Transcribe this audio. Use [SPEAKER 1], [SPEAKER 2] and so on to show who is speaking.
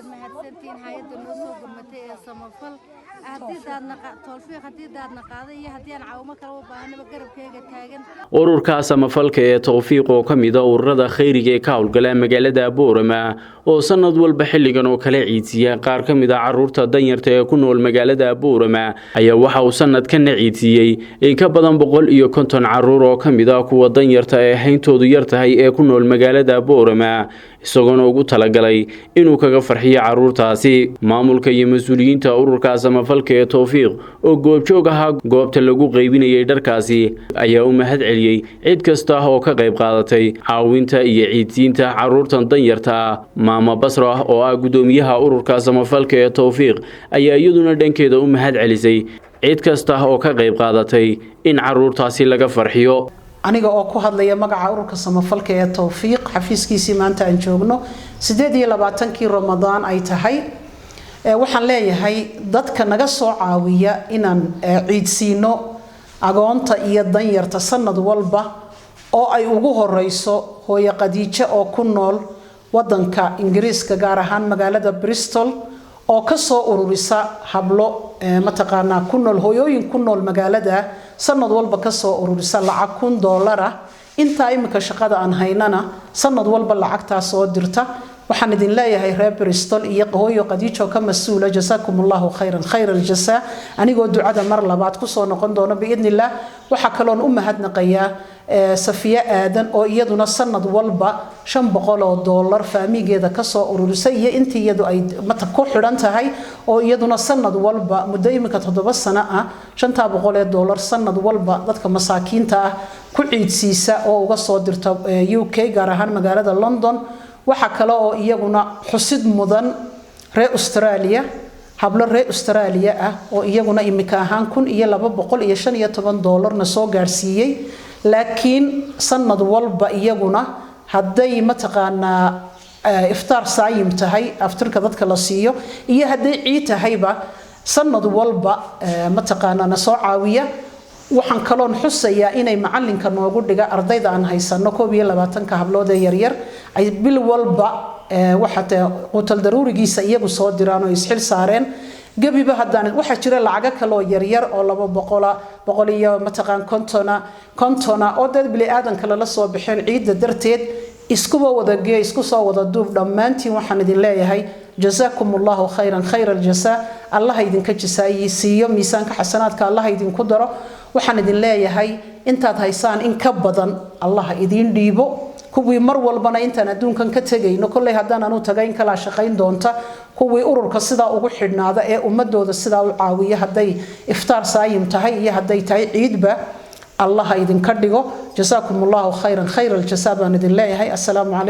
[SPEAKER 1] mahadsantiin hay'adda noo soo gurmatay ee samafal haddii daadna tawfiiq haddii daadna qaaday iyo haddii aan caawimo kale u baahanaba garabkayga taagan
[SPEAKER 2] ururka samafalka ee tawfiiq oo kamid ah ururada khayriga ee ka howlgala magaalada Boorama oo sanad walba xilligan oo kale ciidsiya qaar kamid ah caruurta danyarta ee ku nool magaalada Boorama ayaa waxa uu sanadkan ciidiyay in ka badan 150 caruur oo kamid ah kuwa danyarta ee hayntoodu yar tahay ee ku nool magaalada Boorama isagoo ugu talagalay inuu kaga farxiyo caruurtaasi maamulka iyo mas'uuliyiinta ururka samafalka ee tawfiiq oo goobjoog ah goobta lagu qaybinayay dharkaasi ayaa u mahad celiyay cid kasta oo ka qayb qaadatay caawinta iyo ciidinta caruurtan danyarta maama Basra oo ah gudoomiyaha ururka samafalka ee tawfiiq ayaa iyaduna dhankeeda u mahad celisay cid kasta oo ka qayb qaadatay in caruurtaasi laga farxiyo
[SPEAKER 3] aniga oo ku hadlaya magaca ururka samafalka ee tawfiiq xafiiskiisii maanta aan joogno 28 Ramadaan ay tahay waxaan leeyahay dadka naga soo caawiya inaan ciidsiino agoonta iyo danyarta sanad walba oo ay ugu horeyso hooyo Qadiijo oo ku nool wadanka Ingiriiska gaar ahaan magaalada Bristol oo ka soo ururisa hablo mataqaana ku nool hooyooyin ku nool magaalada sanad walba ka soo ururisa lacag $1,000 inta imika shaqada aan haynana sanad walba lacagtaas soo dirta waxaan idin leeyahay reer Bristol iyo hooyo Qadiijo ka mas'uula jasaakumullahu khayral jasaa anigoo ducada mar labaad ku soo noqon doono biidnillah waxa kaloon u mahadnaqayaa Safiya Aadan oo iyaduna sanad walba $500 faamigeeda ka soo ururisay iyo intii iyadu ay mata ku xiran tahay oo iyaduna sanad walba muddo imika 7 sano ah $500 sanad walba dadka masaakiinta ah ku ciidsiisa oo uga soo dirta UK gaar ahaan magaalada London waxa kale oo iyaguna xusid mudan reer Australia hablo reer Australia ah oo iyaguna imika ahaan $215 na soo gaarsiiyay laakiin sanad walba iyaguna haday mataqaana iftaar saayim tahay aftirka dadka la siiyo iyo haday ciid tahayba sanad walba mataqaana na soo caawiya waxaan kaloon xusayaa inay macalinka noogu dhiga ardayda aan haysano 22 hablood ee yar yar ay bil walba waxa qutal daruurigiisa iyagu soo diraan oo isxil saareen gabiba hadaan waxa jira lacag kale oo yar yar oo 200 iyo mataqaan kontona oo dad bili aadan kale la soo bixin ciida darteed isku soo wada duub dhamaantiin waxaan idin leeyahay jasaakumullahu khayral jasaa Allah idinka jasaayisiyo miisaanka xasanaadka Allah idinku daro waxaan idin leeyahay intaad haysaan in ka badan Allah idin dhiibo kuwii mar walbana intaan adduunkan ka tagayno kulay hadaan aanu tagayn kala shaqayn doonta kuwii ururka sida ugu xidhnaada ee ummadooda sida u caawiya haday iftaar saayim tahay iyo haday tahay ciidba Allah idinka dhigo jasaakumullahu khayral jasaa baan idin leeyahay assalamu